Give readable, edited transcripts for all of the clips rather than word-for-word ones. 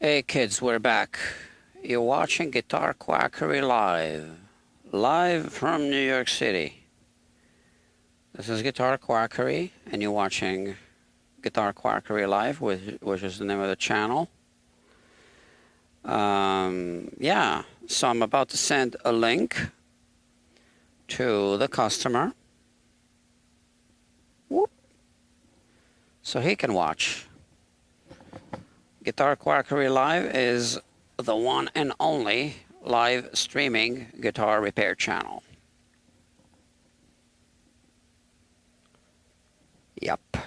Hey kids, we're back. You're watching Guitar Quackery live from New York City. This is Guitar Quackery, and you're watching Guitar Quackery Live, which is the name of the channel. Yeah, so I'm about to send a link to the customer. Whoop. So he can watch. Guitar Quackery Live is the one and only live streaming guitar repair channel. Yep.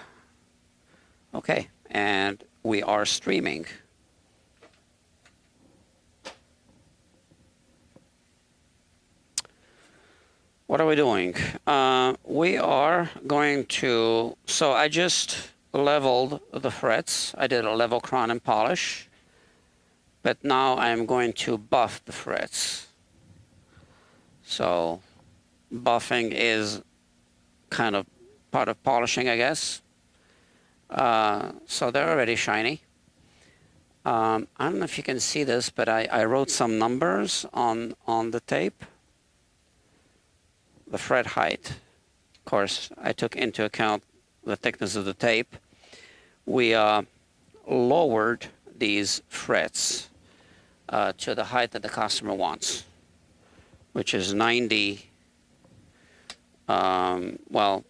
Okay, and we are streaming. What are we doing? We are going to, so I just leveled the frets. I did a level crown and polish, but now I'm going to buff the frets. So buffing is kind of part of polishing, I guess. So they're already shiny. I don't know if you can see this, but I wrote some numbers on the tape. The fret height. Of course, I took into account the thickness of the tape. We lowered these frets to the height that the customer wants, which is 90, well,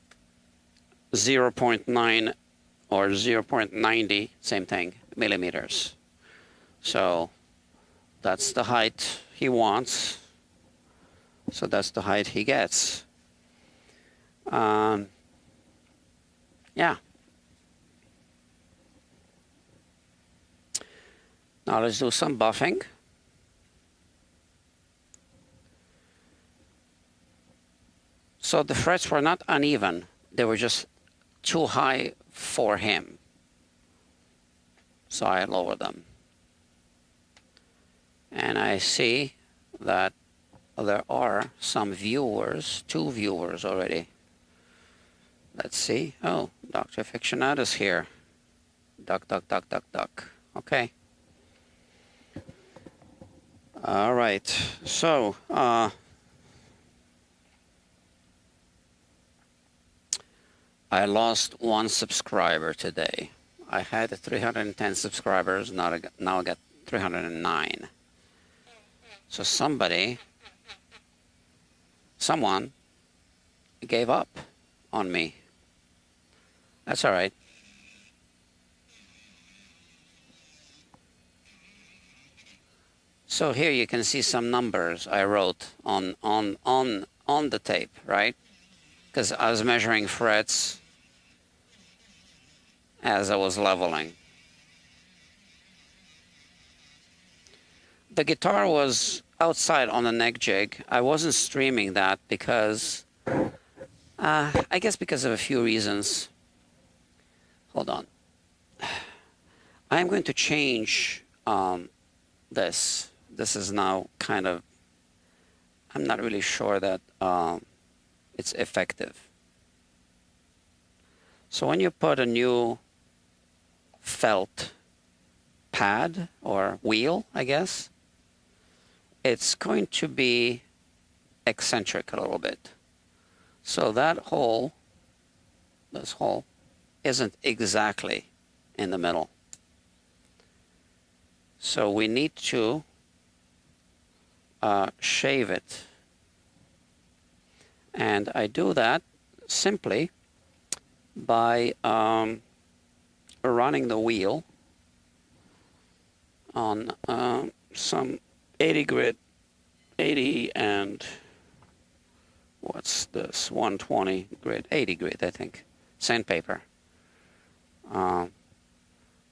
0.9 or 0.90, same thing, millimeters. So that's the height he wants. So that's the height he gets. Yeah. Now let's do some buffing. So the frets were not uneven. They were just too high for him. So I lowered them. And I see that there are some viewers, 2 viewers already. Let's see. Oh, Dr. Fictionado's here. Duck, duck, duck, duck, duck. Okay. All right. So, I lost 1 subscriber today. I had 310 subscribers. Now I got 309. So someone gave up on me. That's all right. So here you can see some numbers I wrote on the tape, right? Because I was measuring frets as I was leveling. The guitar was outside on the neck jig. I wasn't streaming that because, I guess because of a few reasons. Hold on. I'm going to change this. This is now kind of, I'm not really sure that it's effective. So when you put a new felt pad or wheel, I guess, it's going to be eccentric a little bit. So that hole, this hole, isn't exactly in the middle. So we need to shave it. And I do that simply by running the wheel on some 80 grit, 80 and what's this, 120 grit, 80 grit, I think, sandpaper.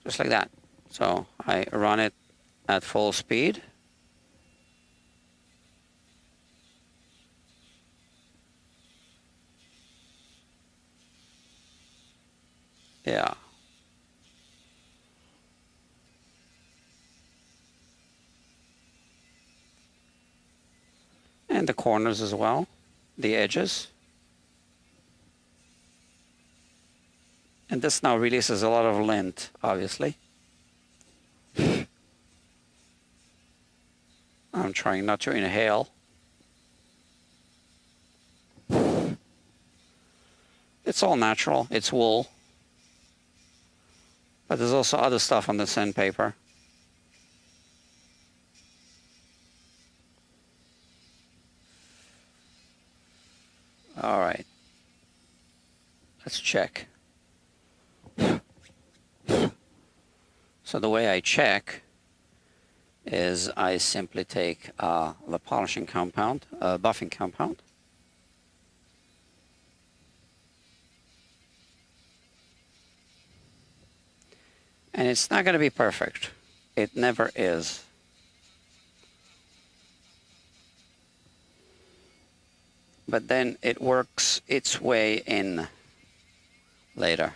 Just like that. So I run it at full speed. Yeah. And the corners as well, the edges. And this now releases a lot of lint, obviously. I'm trying not to inhale. It's all natural. It's wool. But there's also other stuff on the sandpaper. All right. Let's check. So the way I check is I simply take the polishing compound, buffing compound. And it's not going to be perfect. It never is. But then it works its way in later.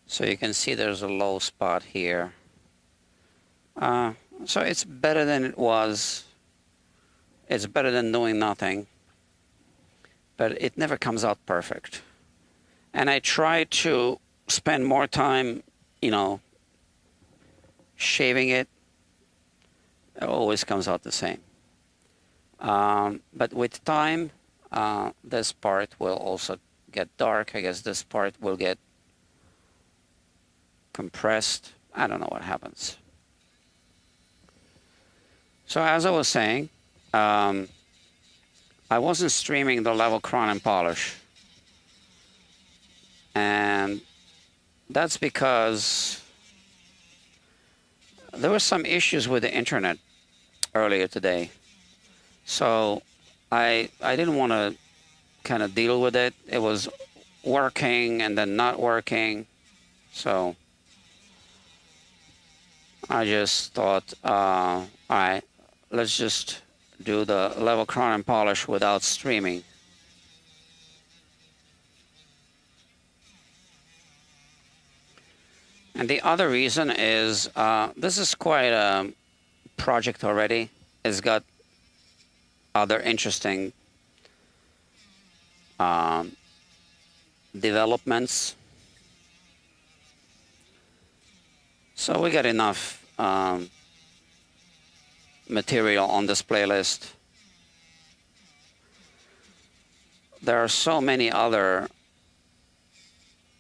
So you can see there's a low spot here. So it's better than it was. It's better than doing nothing. But it never comes out perfect. And I try to spend more time, you know, shaving it. It always comes out the same. But with time, this part will also get dark. I guess this part will get compressed. I don't know what happens. So as I was saying, I wasn't streaming the level cron and polish. And that's because there were some issues with the internet earlier today. So I didn't want to kind of deal with it. It was working and then not working. So I just thought, all right, let's just do the level cron and polish without streaming. And the other reason is this is quite a project already. It's got other interesting developments. So we got enough material on this playlist. There are so many other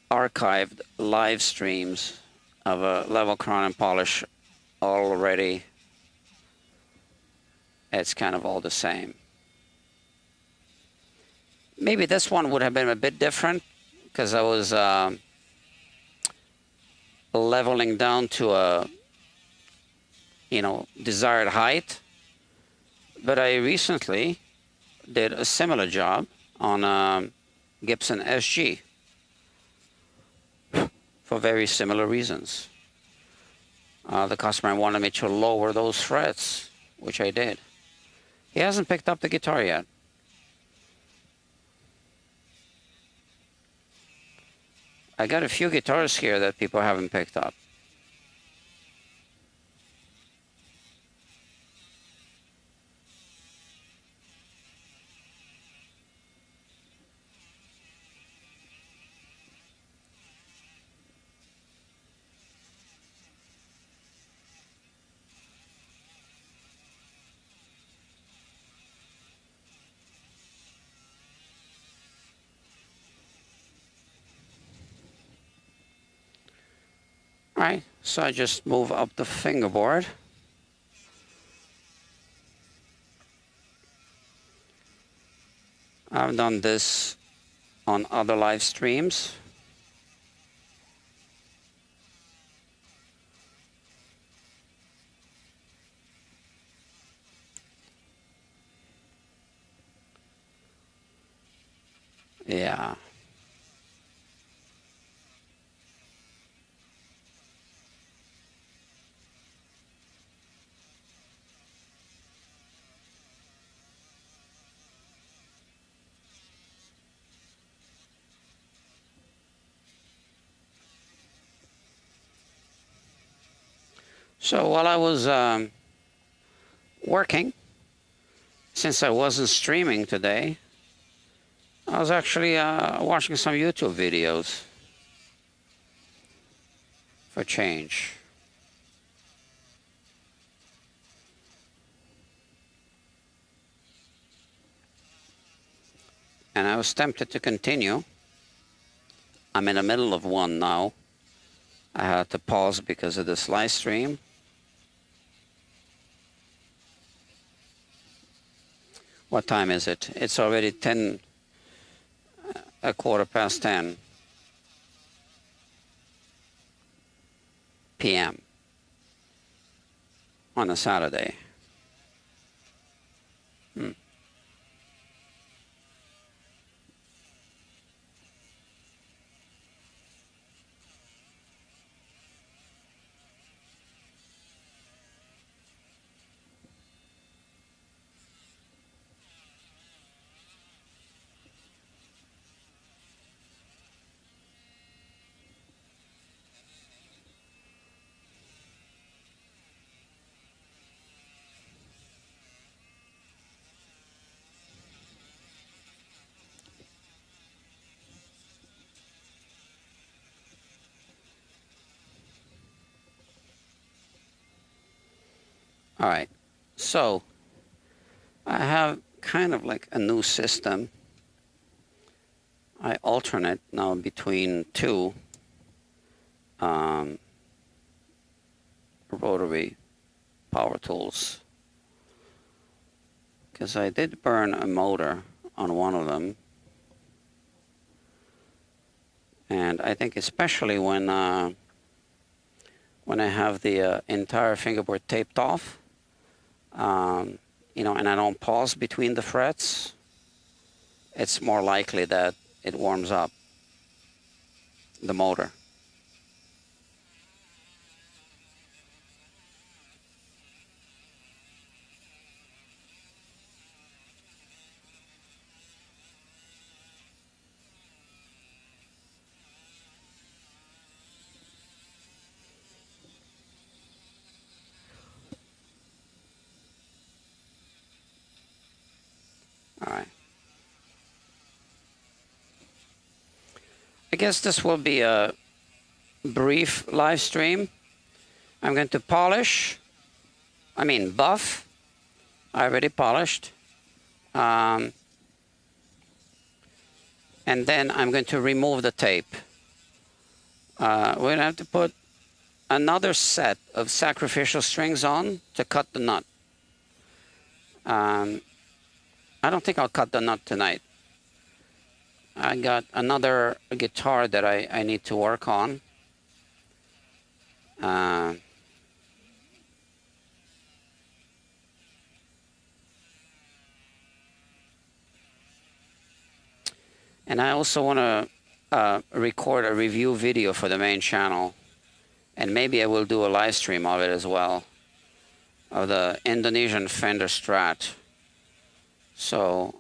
archived live streams of a level cron and polish already. It's kind of all the same. Maybe this one would have been a bit different because I was leveling down to a, you know, desired height. But I recently did a similar job on a Gibson SG for very similar reasons. The customer wanted me to lower those frets, which I did. He hasn't picked up the guitar yet. I got a few guitars here that people haven't picked up. All right, so I just move up the fingerboard. I've done this on other live streams. Yeah. So while I was working, since I wasn't streaming today, I was actually watching some YouTube videos. for change. And I was tempted to continue. I'm in the middle of one now. I had to pause because of this live stream. What time is it? It's already 10, a quarter past 10 p.m. on a Saturday. All right, so I have kind of like a new system. I alternate now between two rotary power tools, because I did burn a motor on one of them, and I think especially when I have the entire fingerboard taped off, you know, and I don't pause between the frets, it's more likely that it warms up the motor. All right. I guess this will be a brief live stream. I'm going to polish, buff. I already polished. And then I'm going to remove the tape. We're going to have to put another set of sacrificial strings on to cut the nut. I don't think I'll cut the nut tonight. I got another guitar that I need to work on. And I also want to record a review video for the main channel. And maybe I will do a live stream of it as well, of the Indonesian Fender Strat. So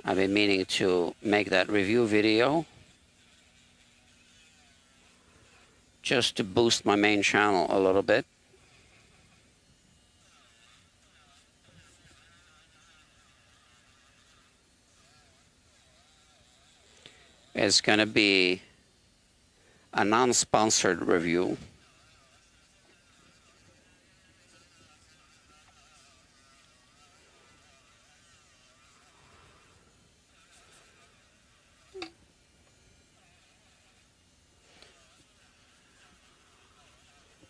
I've been meaning to make that review video just to boost my main channel a little bit. It's going to be a non-sponsored review.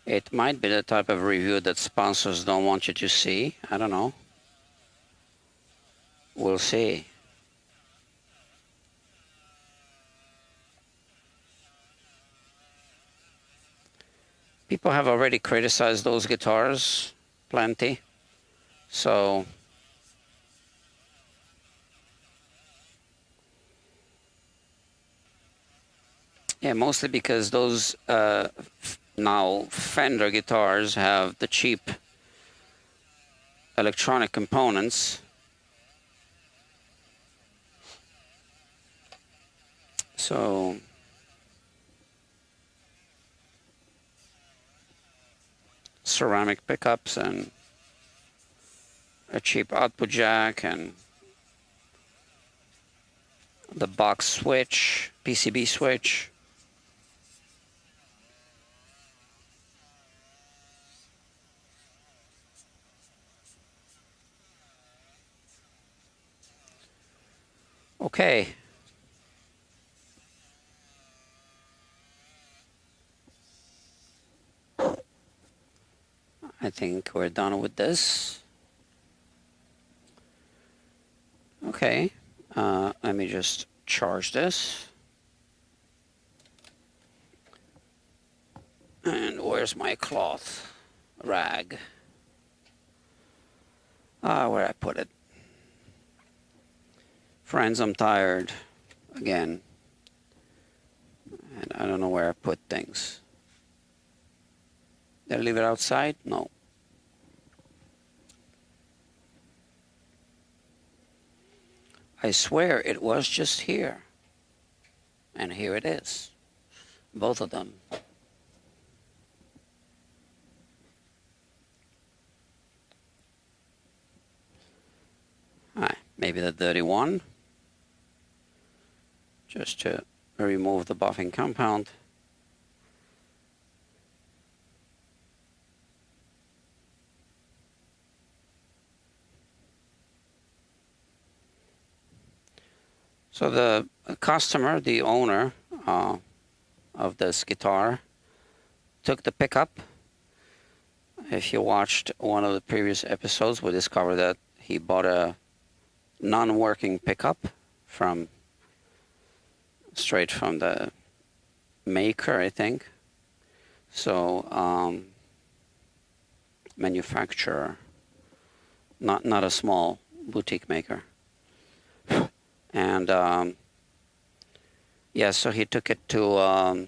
It might be the type of review that sponsors don't want you to see. I don't know. We'll see. People have already criticized those guitars plenty. So yeah, mostly because those now Fender guitars have the cheap electronic components. So ceramic pickups and a cheap output jack and the box switch, PCB switch. Okay. I think we're done with this. Okay. Let me just charge this. And where's my cloth rag? Where I put it. Friends, I'm tired again. And I don't know where I put things. Did I leave it outside? No. I swear it was just here. And here it is. Both of them. Alright, maybe the dirty one. Just to remove the buffing compound. So the customer, the owner of this guitar, took the pickup. If you watched one of the previous episodes, we discovered that he bought a non-working pickup straight from the maker, I think. So manufacturer, not a small boutique maker. And yeah, so he took it to,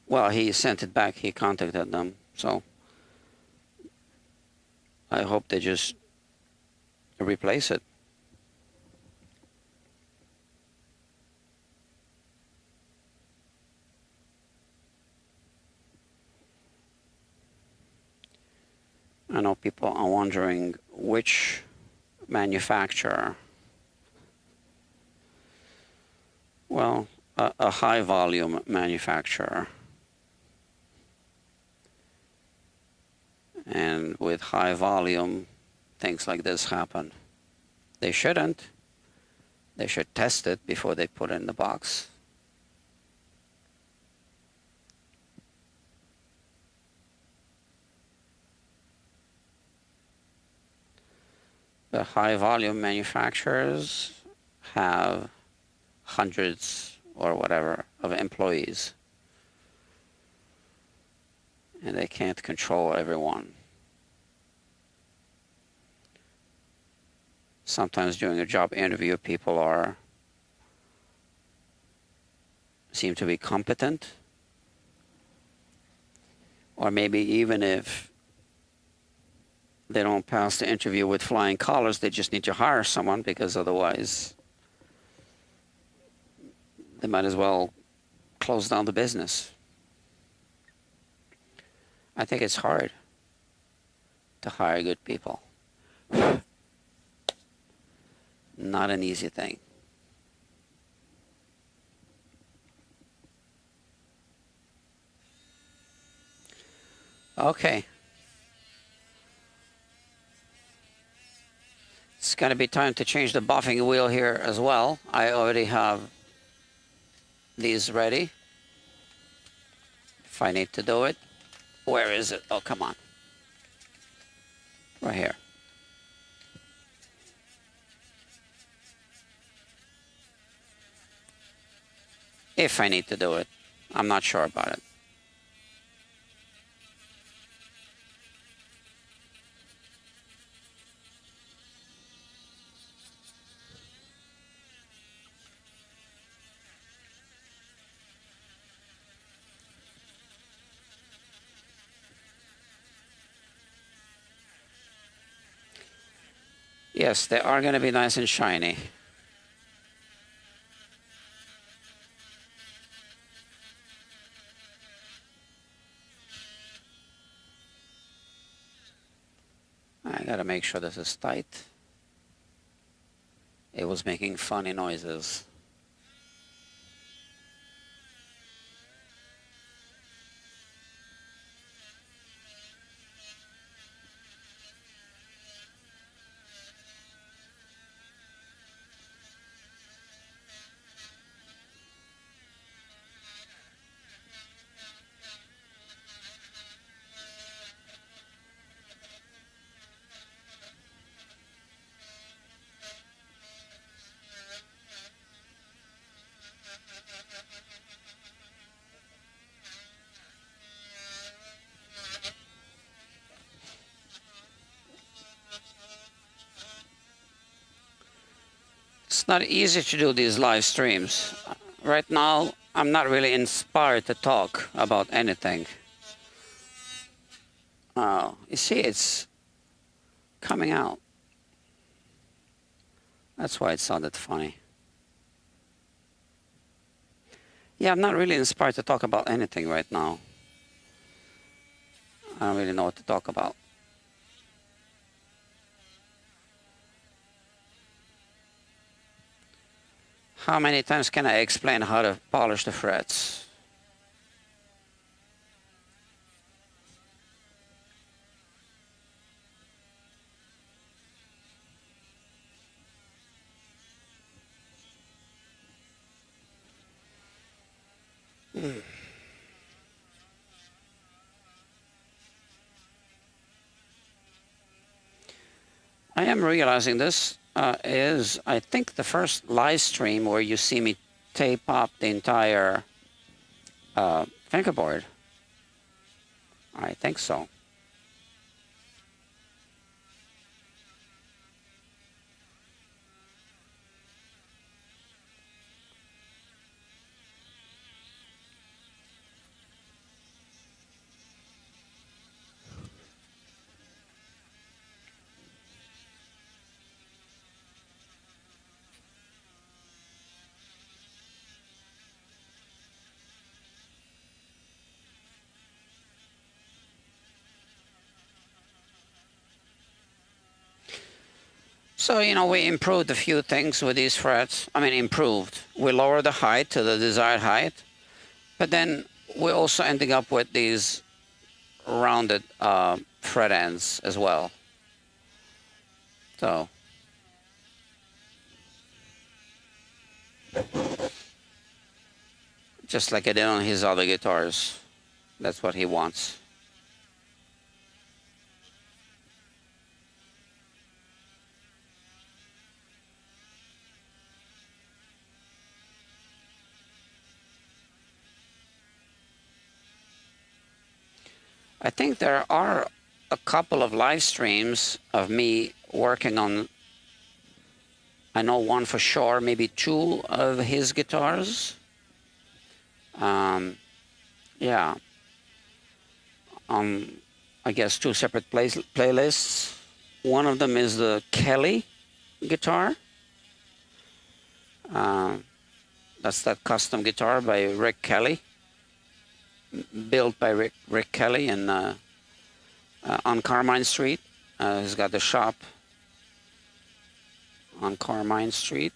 well, he sent it back. He contacted them. So I hope they just replace it. I know people are wondering which manufacturer. Well, a high volume manufacturer. And with high volume, things like this happen. They shouldn't. They should test it before they put it in the box. The high volume manufacturers have hundreds or whatever of employees. And they can't control everyone. Sometimes during a job interview, people seem to be competent. Or maybe even if they don't pass the interview with flying colors, they just need to hire someone, because otherwise they might as well close down the business. I think it's hard to hire good people. Not an easy thing. Okay. It's going to be time to change the buffing wheel here as well. I already have these ready. If I need to do it. Where is it? Oh, come on. Right here. If I need to do it. I'm not sure about it. Yes, they are going to be nice and shiny. I got to make sure this is tight. It was making funny noises. It's not easy to do these live streams. Right now, I'm not really inspired to talk about anything. Oh, you see, it's coming out. That's why it sounded funny. Yeah, I'm not really inspired to talk about anything right now. I don't really know what to talk about. How many times can I explain how to polish the frets? I am realizing this is, I think, the first live stream where you see me tape up the entire fingerboard. I think so. So, you know, we improved a few things with these frets. I mean, improved. We lowered the height to the desired height, but then we're also ending up with these rounded fret ends as well. So, just like I did on his other guitars. That's what he wants. I think there are a couple of live streams of me working on, I know one for sure, maybe two of his guitars. Yeah. I guess two separate playlists. One of them is the Kelly guitar. That's that custom guitar by Rick Kelly. Built by Rick Kelly in, on Carmine Street. He's got the shop on Carmine Street.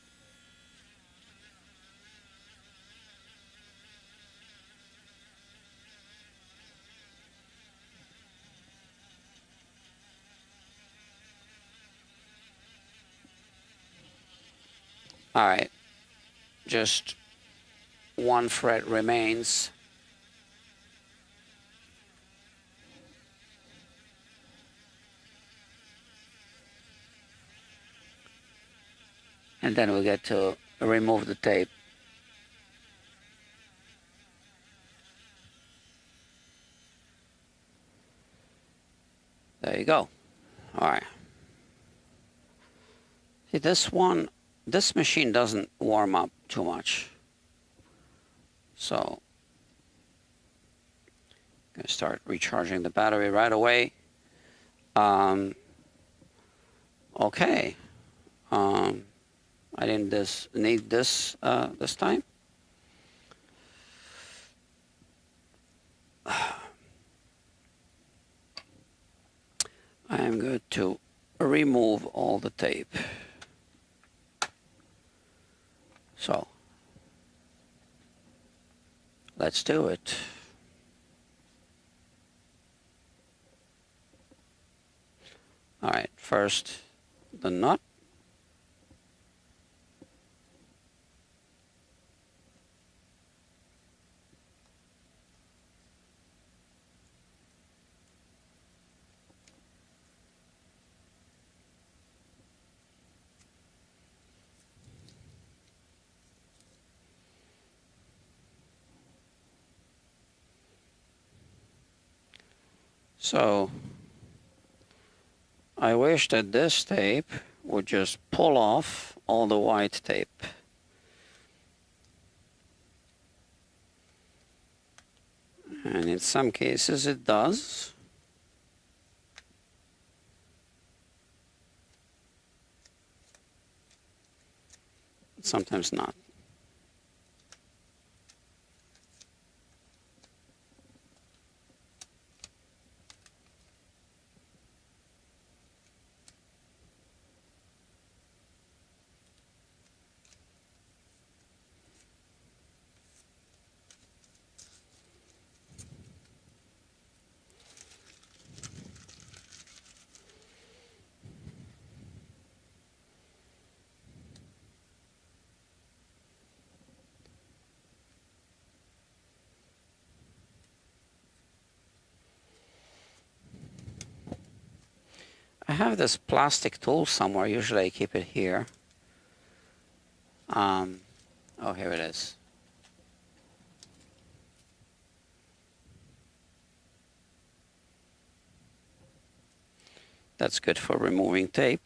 All right, just one fret remains. And then we get to remove the tape. There you go. All right. See, this machine doesn't warm up too much. So, I'm going to start recharging the battery right away. Okay. I didn't need this this time. I am going to remove all the tape. So, let's do it. All right, first the nut. So, I wish that this tape would just pull off all the white tape. And in some cases it does. Sometimes not. I have this plastic tool somewhere. Usually I keep it here. Oh, here it is. That's good for removing tape.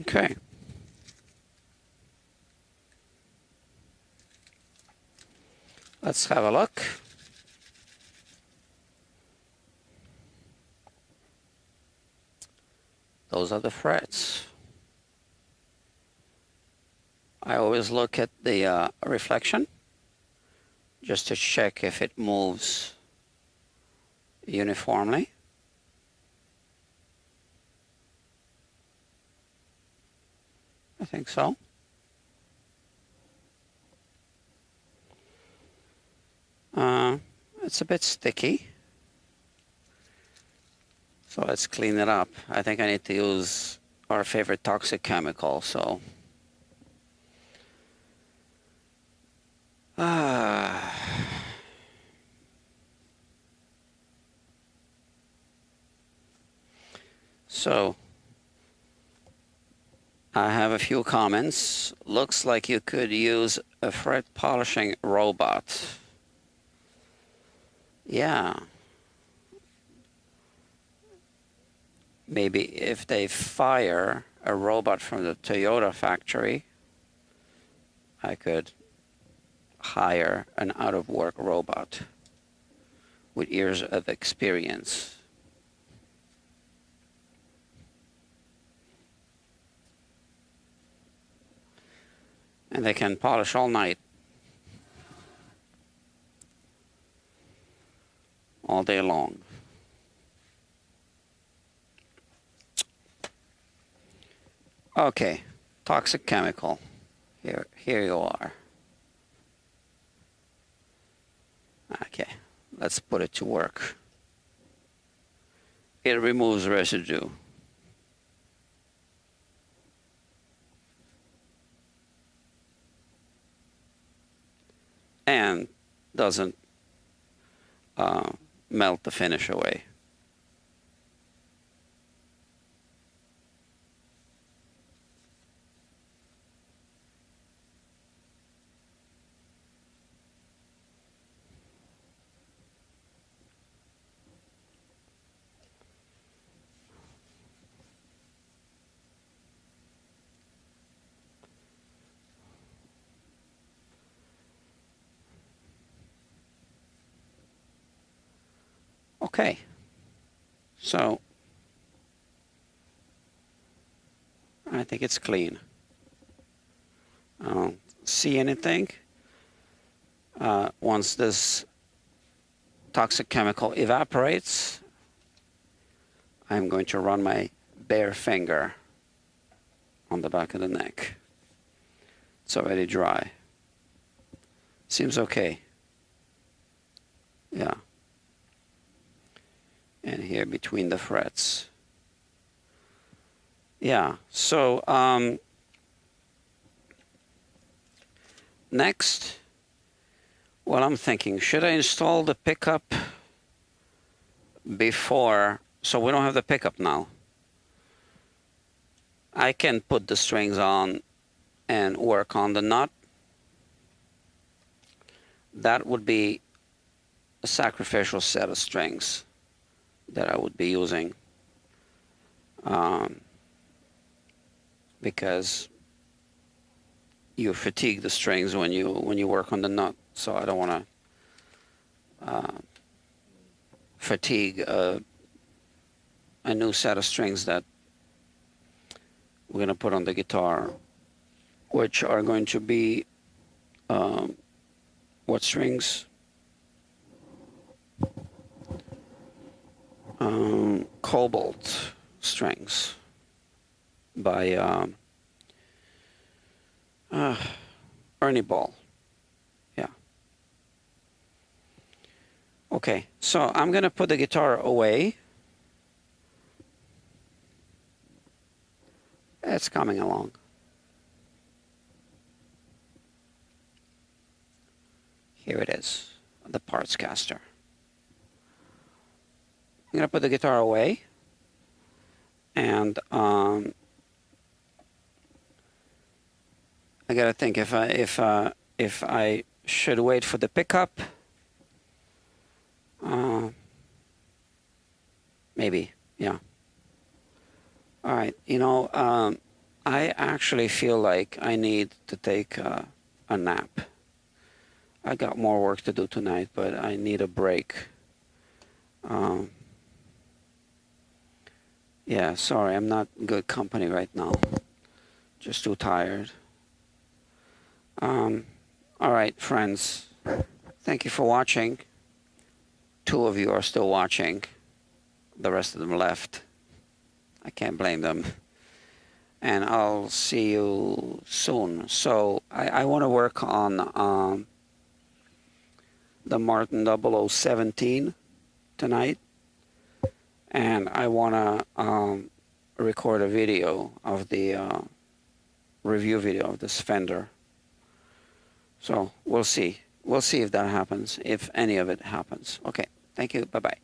Okay. Let's have a look. Those are the frets. I always look at the reflection just to check if it moves uniformly. I think so. It's a bit sticky. So let's clean it up. I think I need to use our favorite toxic chemical, so. So, I have a few comments. Looks like you could use a fret polishing robot. Yeah. Maybe if they fire a robot from the Toyota factory, I could hire an out-of-work robot with years of experience. And they can polish all night, all day long. Okay, toxic chemical. Here you are. Okay, let's put it to work. It removes residue. And doesn't melt the finish away. Okay, so I think it's clean. I don't see anything. Once this toxic chemical evaporates, I'm going to run my bare finger on the back of the neck. It's already dry. Seems okay. Yeah. And here between the frets. Yeah, so next, well, I'm thinking, should I install the pickup before? So we don't have the pickup now. I can put the strings on and work on the nut. That would be a sacrificial set of strings that I would be using, because you fatigue the strings when you work on the nut. So I don't want to fatigue a new set of strings that we're going to put on the guitar, which are going to be what strings? Cobalt strings by Ernie Ball. Yeah. Okay, so I'm going to put the guitar away. It's coming along. Here it is, the Partscaster. I'm going to put the guitar away, and I got to think if I should wait for the pickup. Maybe, yeah. All right, you know, I actually feel like I need to take a nap. I got more work to do tonight, but I need a break. Yeah, sorry, I'm not good company right now. Just too tired. All right, friends. Thank you for watching. 2 of you are still watching. The rest of them left. I can't blame them. And I'll see you soon. So I want to work on the Martin 0017 tonight. And I want to record a video of the review video of this Fender. So we'll see. We'll see if that happens, if any of it happens. Okay, thank you. Bye-bye.